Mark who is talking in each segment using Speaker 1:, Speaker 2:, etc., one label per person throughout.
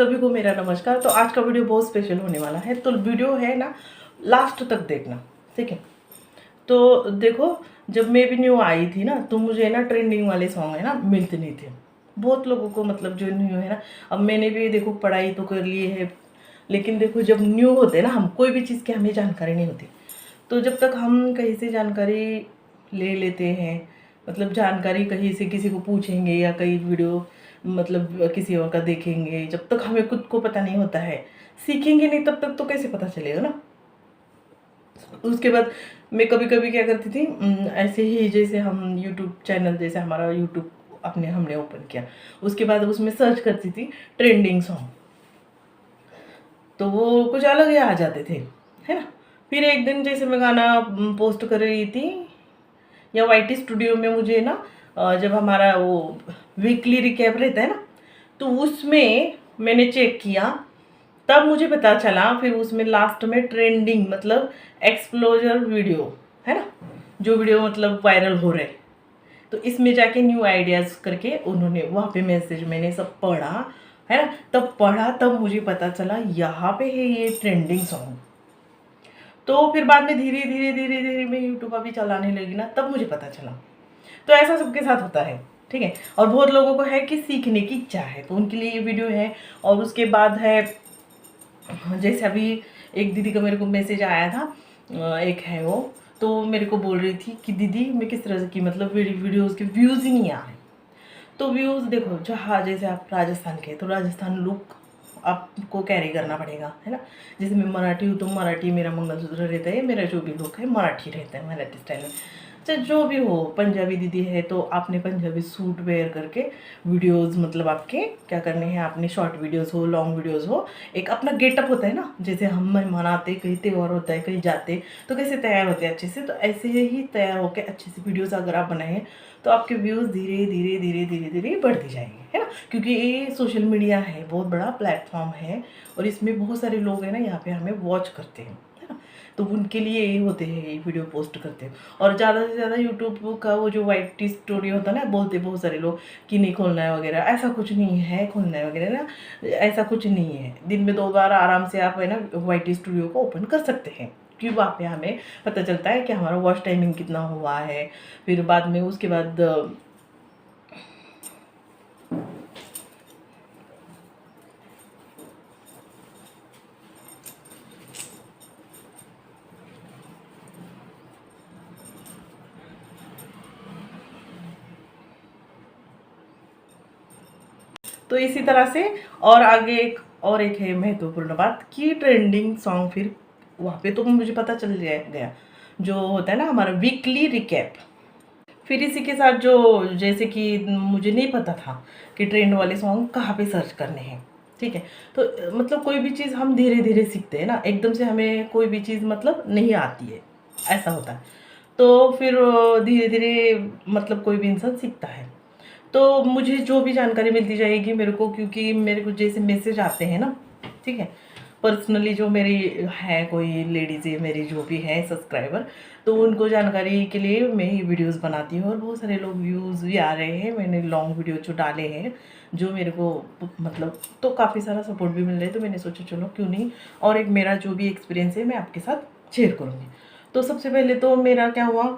Speaker 1: सभी को मेरा नमस्कार। तो आज का वीडियो बहुत स्पेशल होने वाला है, तो वीडियो है ना लास्ट तक देखना, ठीक है। तो देखो, जब मैं भी न्यू आई थी ना तो मुझे ना ट्रेंडिंग वाले सॉन्ग है ना मिलते नहीं थे बहुत लोगों को, मतलब जो न्यू है ना। अब मैंने भी देखो पढ़ाई तो कर ली है, लेकिन देखो जब न्यू होते हैं ना हम, कोई भी चीज़ की हमें जानकारी नहीं होती, तो जब तक हम कहीं से जानकारी ले लेते हैं, मतलब जानकारी कहीं से किसी को पूछेंगे या कहीं वीडियो मतलब किसी और का देखेंगे, जब तक हमें खुद को पता नहीं होता है, सीखेंगे नहीं तब तक तो कैसे पता चलेगा ना। उसके बाद मैं कभी कभी क्या करती थी, ऐसे ही जैसे हम यूट्यूब चैनल, जैसे हमारा यूट्यूब हमने ओपन किया, उसके बाद उसमें सर्च करती थी ट्रेंडिंग सॉन्ग, तो वो कुछ अलग ही आ जाते थे, है ना। फिर एक दिन जैसे मैं गाना पोस्ट कर रही थी या वाईटी स्टूडियो में, मुझे ना जब हमारा वो वीकली रिकैप रहता है ना, तो उसमें मैंने चेक किया, तब मुझे पता चला। फिर उसमें लास्ट में ट्रेंडिंग मतलब एक्सप्लोजर वीडियो है ना, जो वीडियो मतलब वायरल हो रहे, तो इसमें जाके न्यू आइडियाज़ करके उन्होंने वहाँ पे मैसेज मैंने सब पढ़ा, है ना। तब पढ़ा तब मुझे पता चला यहाँ पे है ये ट्रेंडिंग सॉन्ग। तो फिर बाद में धीरे धीरे धीरे धीरे मैं यूट्यूब अभी चलाने लगी ना, तब मुझे पता चला। तो ऐसा सबके साथ होता है, ठीक है। और बहुत लोगों को है कि सीखने की इच्छा है, तो उनके लिए ये वीडियो है। और उसके बाद है, जैसे अभी एक दीदी का मेरे को मैसेज आया था, एक है वो, तो मेरे को बोल रही थी कि दीदी मैं किस तरह की मतलब वीडियोज़ के व्यूज़ ही नहीं आ रहे। तो व्यूज़ देखो, जहाँ जैसे आप राजस्थान के, तो राजस्थान लुक आपको कैरी करना पड़ेगा, है ना। जैसे मैं मराठी हूँ तो मराठी मेरा मंगलसूत्र रहता है, मेरा जो भी लुक है मराठी रहता है, मराठी स्टाइल में। चाहे जो भी हो, पंजाबी दीदी है तो आपने पंजाबी सूट वेयर करके वीडियोस, मतलब आपके क्या करने हैं, आपने शॉर्ट वीडियोस हो, लॉन्ग वीडियोस हो, एक अपना गेटअप होता है ना, जैसे हम मेहमान आते, कहीं त्यौहार होता है, कहीं जाते तो कैसे तैयार होते हैं अच्छे से, तो ऐसे ही तैयार होकर अच्छे से वीडियोस अगर आप बनाएं तो आपके व्यूज़ धीरे धीरे धीरे धीरे धीरे बढ़ते जाएंगे, है ना। क्योंकि ये सोशल मीडिया है, बहुत बड़ा प्लेटफॉर्म है, और इसमें बहुत सारे लोग हैं ना यहाँ पे हमें वॉच करते हैं, है ना। तो उनके लिए यही होते हैं, ये वीडियो पोस्ट करते हैं। और ज़्यादा से ज़्यादा यूट्यूब का वो जो वाईटी स्टोरी होता है ना, बोलते बहुत सारे लोग कि नहीं खोलना है वगैरह, ऐसा कुछ नहीं है, खोलना है वगैरह ना, ऐसा कुछ नहीं है। दिन में 2 बार आराम से आप है ना वाईटी स्टूडियो को ओपन कर सकते हैं, क्योंकि वहाँ पे हमें पता चलता है कि हमारा वॉच टाइमिंग कितना हुआ है। फिर बाद में उसके बाद तो इसी तरह से, और आगे एक है महत्वपूर्ण बात कि ट्रेंडिंग सॉन्ग फिर वहाँ पे तो मुझे पता चल गया जो होता है ना हमारा वीकली रिकैप। फिर इसी के साथ जो, जैसे कि मुझे नहीं पता था कि ट्रेंड वाले सॉन्ग कहाँ पे सर्च करने हैं, ठीक है। तो मतलब कोई भी चीज़ हम धीरे धीरे सीखते हैं ना, एकदम से हमें कोई भी चीज़ मतलब नहीं आती है, ऐसा होता है। तो फिर धीरे धीरे मतलब कोई भी इंसान सीखता है। तो मुझे जो भी जानकारी मिलती जाएगी मेरे को, क्योंकि मेरे को जैसे मैसेज आते हैं ना, ठीक है, पर्सनली जो मेरी है कोई लेडीज़ है मेरी जो भी है सब्सक्राइबर, तो उनको जानकारी के लिए मैं ही वीडियोस बनाती हूँ, और बहुत सारे लोग व्यूज़ भी आ रहे हैं, मैंने लॉन्ग वीडियो जो डाले हैं, जो मेरे को मतलब तो काफ़ी सारा सपोर्ट भी मिल रहा है, तो मैंने सोचा चलो क्यों नहीं, और एक मेरा जो भी एक्सपीरियंस है मैं आपके साथ शेयर करूँगी। तो सबसे पहले तो मेरा क्या हुआ,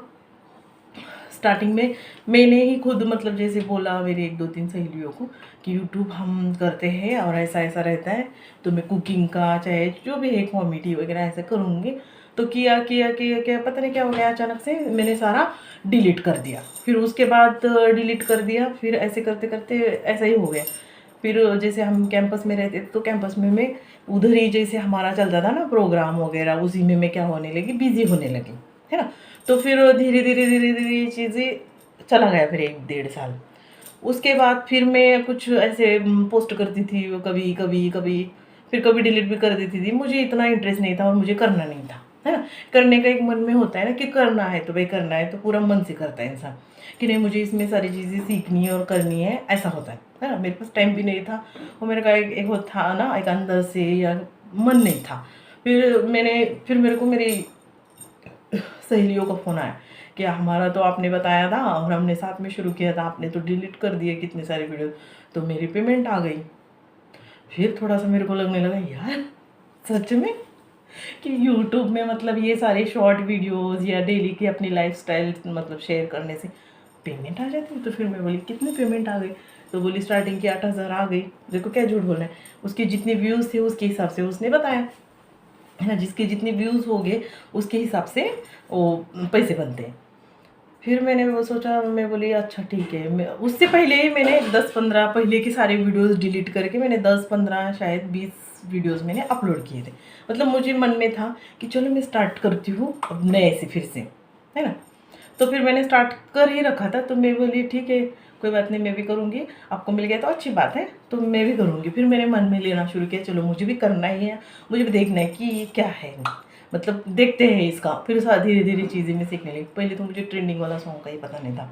Speaker 1: स्टार्टिंग में मैंने ही खुद मतलब जैसे बोला मेरी 1-2-3 सहेलियों को कि यूट्यूब हम करते हैं और ऐसा ऐसा रहता है, तो मैं कुकिंग का चाहे जो भी है कॉमेडी वगैरह ऐसा करूँगी। तो किया किया किया किया पता नहीं क्या हो गया, अचानक से मैंने सारा डिलीट कर दिया। फिर उसके बाद डिलीट कर दिया, फिर ऐसे करते करते ऐसा ही हो गया। फिर जैसे हम कैंपस में रहते तो कैंपस में मैं उधर ही जैसे हमारा चलता था ना प्रोग्राम वगैरह, उसी में मैं क्या होने लगी, बिजी होने लगी, है ना। तो फिर धीरे धीरे धीरे धीरे ये चीज़ें चला गया, फिर 1-1.5 साल। उसके बाद फिर मैं कुछ ऐसे पोस्ट करती थी कभी कभी कभी, फिर कभी डिलीट भी कर देती थी। मुझे इतना इंटरेस्ट नहीं था और मुझे करना नहीं था, है ना। करने का एक मन में होता है ना कि करना है तो भाई करना है, तो पूरा मन से करता है इंसान कि नहीं मुझे इसमें सारी चीज़ें सीखनी है और करनी है, ऐसा होता है ना। मेरे पास टाइम भी नहीं था, और मेरे का एक वो था ना, एक अंदर से या मन नहीं था। फिर मेरे को मेरी सहेलियों का फ़ोन आया कि हमारा तो आपने बताया था और हमने साथ में शुरू किया था, आपने तो डिलीट कर दिए कितने सारे वीडियो, तो मेरी पेमेंट आ गई। फिर थोड़ा सा मेरे को लगने लगा यार सच में कि यूट्यूब में मतलब ये सारे शॉर्ट वीडियोस या डेली की अपनी लाइफस्टाइल मतलब शेयर करने से पेमेंट आ जाती है। तो फिर मैं बोली कितने पेमेंट आ गए, तो बोली स्टार्टिंग की 8,000 आ गई। देखो क्या झूठ बोलना है, उसके जितने व्यूज़ थे उसके हिसाब से उसने बताया है ना, जिसके जितने व्यूज़ हो गए उसके हिसाब से वो पैसे बनते हैं। फिर मैंने वो सोचा, मैं बोली अच्छा ठीक है। मैं उससे पहले ही मैंने 10-15 पहले के सारे वीडियोस डिलीट करके मैंने 10-15 शायद 20 वीडियोस मैंने अपलोड किए थे। मतलब मुझे मन में था कि चलो मैं स्टार्ट करती हूँ अब नए से फिर से, है ना। तो फिर मैंने स्टार्ट कर ही रखा था, तो मैं बोली ठीक है कोई बात नहीं, मैं भी करूँगी। आपको मिल गया तो अच्छी बात है, तो मैं भी करूँगी। फिर मैंने मन में लेना शुरू किया, चलो मुझे भी करना ही है, मुझे भी देखना है कि ये क्या है, मतलब देखते हैं इसका। फिर धीरे धीरे चीज़ें मैं सीखने लगी। पहले तो मुझे ट्रेंडिंग वाला सॉन्ग का ही पता नहीं था।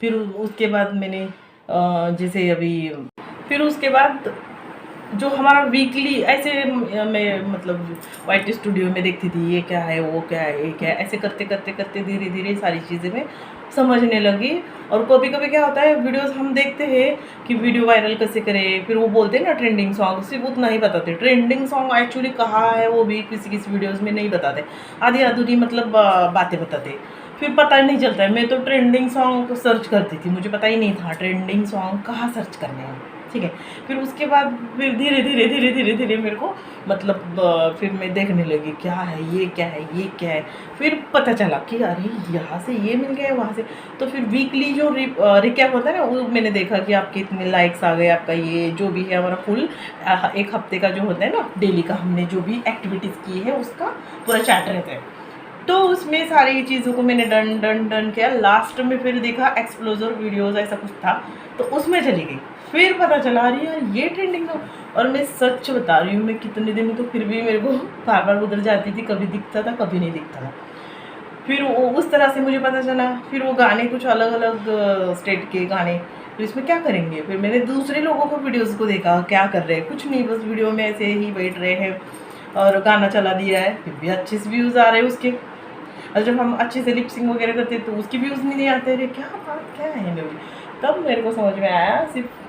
Speaker 1: फिर उसके बाद मैंने जैसे अभी फिर उसके बाद जो हमारा वीकली ऐसे मैं मतलब वाइट स्टूडियो में देखती थी, ये क्या है वो क्या है ये क्या है, ऐसे करते करते करते धीरे धीरे सारी चीज़ें मैं समझने लगी। और कभी कभी क्या होता है वीडियोस हम देखते हैं कि वीडियो वायरल कैसे करें, फिर वो बोलते हैं ना ट्रेंडिंग सॉन्ग, सिर्फ उतना ही बताते। ट्रेंडिंग सॉन्ग एक्चुअली कहाँ है वो भी किसी किसी वीडियोज़ में नहीं बताते, आधी अधूरी मतलब बातें बताते, फिर पता ही नहीं चलता है। मैं तो ट्रेंडिंग सॉन्ग सर्च करती थी, मुझे पता ही नहीं था ट्रेंडिंग सॉन्ग कहाँ सर्च करने हैं, ठीक है। फिर उसके बाद फिर धीरे धीरे धीरे धीरे धीरे मेरे को मतलब फिर मैं देखने लगी क्या है ये क्या है ये क्या है। फिर पता चला कि अरे यहाँ से ये मिल गया वहाँ से। तो फिर वीकली जो रिकैप होता है ना, वो मैंने देखा कि आपके इतने लाइक्स आ गए, आपका ये जो भी है हमारा फुल एक हफ्ते का जो होता है ना डेली का, हमने जो भी एक्टिविटीज़ की है उसका पूरा चैट रहता है। तो उसमें सारी चीज़ों को मैंने डन डन डन किया। लास्ट में फिर देखा एक्सप्लोजर वीडियोज़ ऐसा कुछ था, तो उसमें चली गई। फिर पता चला रही यार ये ट्रेंडिंग था। और मैं सच बता रही हूँ, मैं कितने दिन तो फिर भी मेरे को बार बार उधर जाती थी, कभी दिखता था कभी नहीं दिखता था। फिर वो उस तरह से मुझे पता चला। फिर वो गाने कुछ अलग अलग स्टेट के गाने, तो इसमें क्या करेंगे। फिर मैंने दूसरे लोगों को वीडियोज़ को देखा क्या कर रहे हैं, कुछ नहीं बस वीडियो में ऐसे ही बैठ रहे हैं और गाना चला दिया है, फिर भी अच्छे से व्यूज़ आ रहे हैं उसके। और जब हम अच्छे से लिपसिंग वगैरह करते तो उसकी व्यूज़ नहीं आते। अरे क्या बात क्या है मेरी। तब मेरे को समझ में आया सिर्फ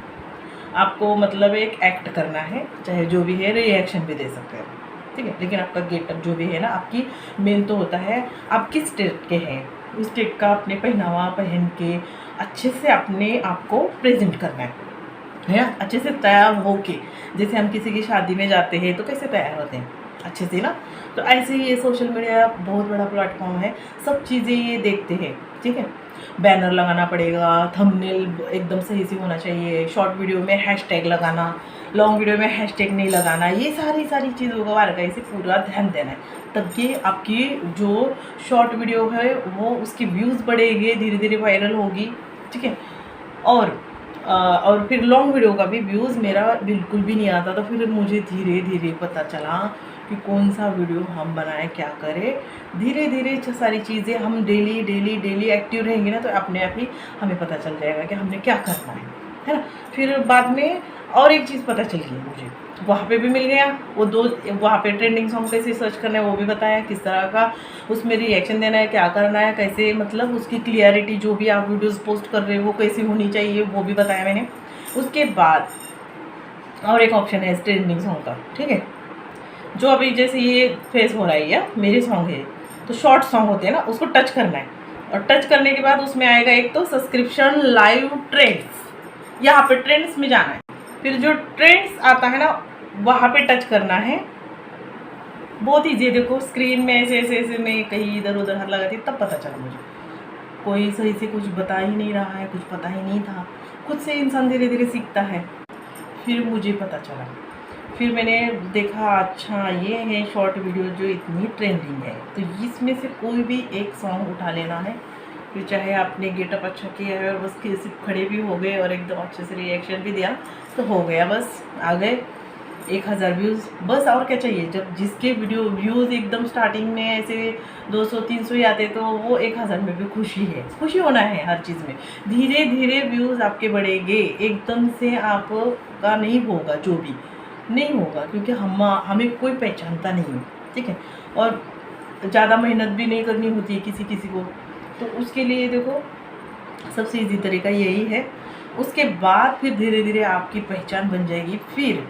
Speaker 1: आपको मतलब एक एक्ट करना है, चाहे जो भी है रिएक्शन भी दे सकते हैं, ठीक है। लेकिन आपका गेटअप जो भी है ना, आपकी मेन तो होता है आप किस स्टेट के हैं, उस स्टेट का अपने पहनावा पहन के अच्छे से अपने आप को प्रेजेंट करना है ना, अच्छे से तैयार होके। जैसे हम किसी की शादी में जाते हैं तो कैसे तैयार होते हैं अच्छे से ना, तो ऐसे ही ये सोशल मीडिया बहुत बड़ा प्लेटफॉर्म है, सब चीज़ें ये देखते हैं, ठीक है। बैनर लगाना पड़ेगा, थंबनेल एकदम सही से होना चाहिए, शॉर्ट वीडियो में हैशटैग लगाना, लॉन्ग वीडियो में हैशटैग नहीं लगाना, ये सारी चीज़ों का बारे से पूरा ध्यान देना है। तब ये आपकी जो शॉर्ट वीडियो है वो उसकी व्यूज़ बढ़ेंगे, धीरे धीरे वायरल होगी, ठीक है। और फिर लॉन्ग वीडियो का भी व्यूज़ मेरा बिल्कुल भी नहीं आता था। फिर मुझे धीरे धीरे पता चला कि कौन सा वीडियो हम बनाएं, क्या करें। धीरे धीरे सारी चीज़ें हम डेली डेली डेली एक्टिव रहेंगे ना, तो अपने आप ही हमें पता चल जाएगा कि हमने क्या करना है ना। फिर बाद में और एक चीज़ पता चल गई मुझे, वहाँ पे भी मिल गया वो वहाँ पे ट्रेंडिंग सॉन्ग कैसे सर्च करना है वो भी बताया, किस तरह का उसमें रिएक्शन देना है, क्या करना है, कैसे मतलब उसकी क्लियरिटी जो भी आप वीडियोस पोस्ट कर रहे हो वो कैसे होनी चाहिए वो भी बताया मैंने। उसके बाद और एक ऑप्शन है ट्रेंडिंग सॉन्ग का, ठीक है। जो अभी जैसे ये फेस हो रहा है या मेरे सॉन्ग है, तो शॉर्ट सॉन्ग होते हैं ना, उसको टच करना है। और टच करने के बाद उसमें आएगा एक तो सब्सक्रिप्शन लाइव ट्रेंड्स, यहाँ पे ट्रेंड्स में जाना है। फिर जो ट्रेंड्स आता है ना वहाँ पे टच करना है। बहुत ईजी है, देखो स्क्रीन में ऐसे ऐसे ऐसे मैं कहीं इधर उधर हाथ लगाती तब पता चला मुझे। कोई सही से कुछ बता ही नहीं रहा है, कुछ पता ही नहीं था। खुद से इंसान धीरे धीरे सीखता है। फिर मुझे पता चला, फिर मैंने देखा अच्छा ये है शॉर्ट वीडियो जो इतनी ट्रेंडिंग है, तो इसमें से कोई भी एक सॉन्ग उठा लेना है। फिर चाहे आपने गेटअप अच्छा किया है और बस सिर्फ खड़े भी हो गए और एकदम अच्छे से रिएक्शन भी दिया तो हो गया, बस आ गए 1000 व्यूज़, बस और क्या चाहिए। जब जिसके वीडियो व्यूज़ एकदम स्टार्टिंग में ऐसे 200-300 ही आते तो वो 1000 में भी खुशी है, खुशी होना है हर चीज़ में। धीरे धीरे व्यूज़ आपके बढ़ेंगे, एकदम से आपका नहीं होगा, जो भी नहीं होगा, क्योंकि हमें कोई पहचानता नहीं है, ठीक है। और ज़्यादा मेहनत भी नहीं करनी होती है किसी किसी को, तो उसके लिए देखो सबसे ईजी तरीका यही है। उसके बाद फिर धीरे धीरे आपकी पहचान बन जाएगी। फिर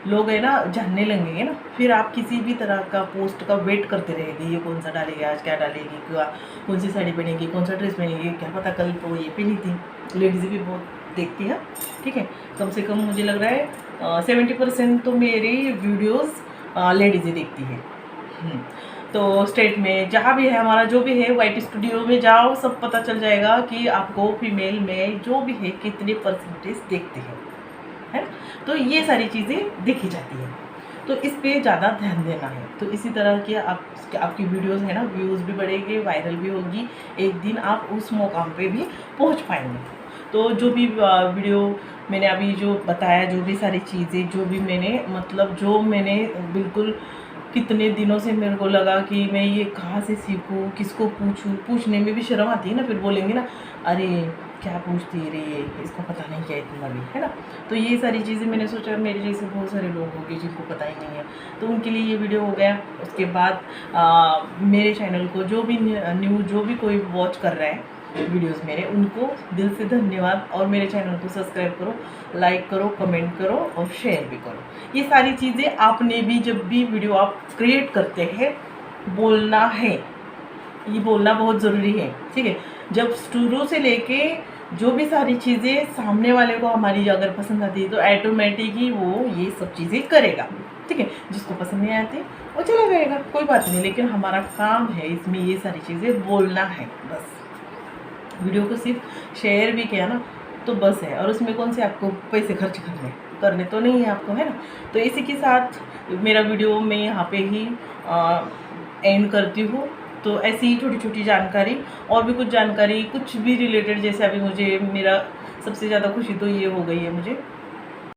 Speaker 1: लोग है ना जानने लगेंगे ना, फिर आप किसी भी तरह का पोस्ट का वेट करते रहेंगे, ये कौन सा डालेगी आज, क्या डालेगी, क्या कौन सी साड़ी पहनेगी, कौन सा ड्रेस पहनेगी, क्या पता कल तो ये पहनी थी। लेडीज़ भी बहुत देखती है, ठीक है। कम से कम मुझे लग रहा है 70% तो मेरी वीडियोज़ लेडीज़ ही देखती है। तो स्टेट में जहाँ भी है हमारा, जो भी है वाइट स्टूडियो में जाओ, सब पता चल जाएगा कि आपको फीमेल में जो भी है कितने परसेंटेज देखते हैं, है ना। तो ये सारी चीज़ें देखी जाती है, तो इस पे ज़्यादा ध्यान देना है। तो इसी तरह की आपकी वीडियोस है ना, व्यूज़ भी बढ़ेंगे, वायरल भी होगी, एक दिन आप उस मुकाम पे भी पहुंच पाएंगे। तो जो भी वीडियो मैंने अभी जो बताया, जो भी सारी चीज़ें, जो भी मैंने मतलब जो मैंने बिल्कुल कितने दिनों से मेरे को लगा कि मैं ये कहाँ से सीखूँ, किसको पूछूँ, पूछने में भी शर्म आती है ना, फिर बोलेंगे ना अरे क्या पूछती है रे, इसको पता नहीं क्या इतना भी, है ना। तो ये सारी चीज़ें मैंने सोचा मेरे जैसे बहुत सारे लोग होंगे जिनको पता ही नहीं है, तो उनके लिए ये वीडियो हो गया। उसके बाद मेरे चैनल को जो भी जो भी कोई वॉच कर रहा है वीडियोस मेरे, उनको दिल से धन्यवाद। और मेरे चैनल को सब्सक्राइब करो, लाइक करो, कमेंट करो और शेयर भी करो। ये सारी चीज़ें आपने भी जब भी वीडियो आप क्रिएट करते हैं बोलना है, ये बोलना बहुत ज़रूरी है, ठीक है। जब शुरू से लेके जो भी सारी चीज़ें सामने वाले को हमारी अगर पसंद आती है तो ऑटोमेटिक ही वो ये सब चीज़ें करेगा, ठीक है। जिसको पसंद नहीं आती वो चला जाएगा, कोई बात नहीं, लेकिन हमारा काम है इसमें ये सारी चीज़ें बोलना है बस। वीडियो को सिर्फ शेयर भी किया ना तो बस है, और उसमें कौन से आपको पैसे खर्च करने तो नहीं है आपको, है ना। तो इसी के साथ मेरा वीडियो मैं यहाँ पे ही एंड करती हूँ। तो ऐसी ही छोटी छोटी जानकारी और भी कुछ जानकारी कुछ भी रिलेटेड, जैसे अभी मुझे मेरा सबसे ज़्यादा खुशी तो ये हो गई है मुझे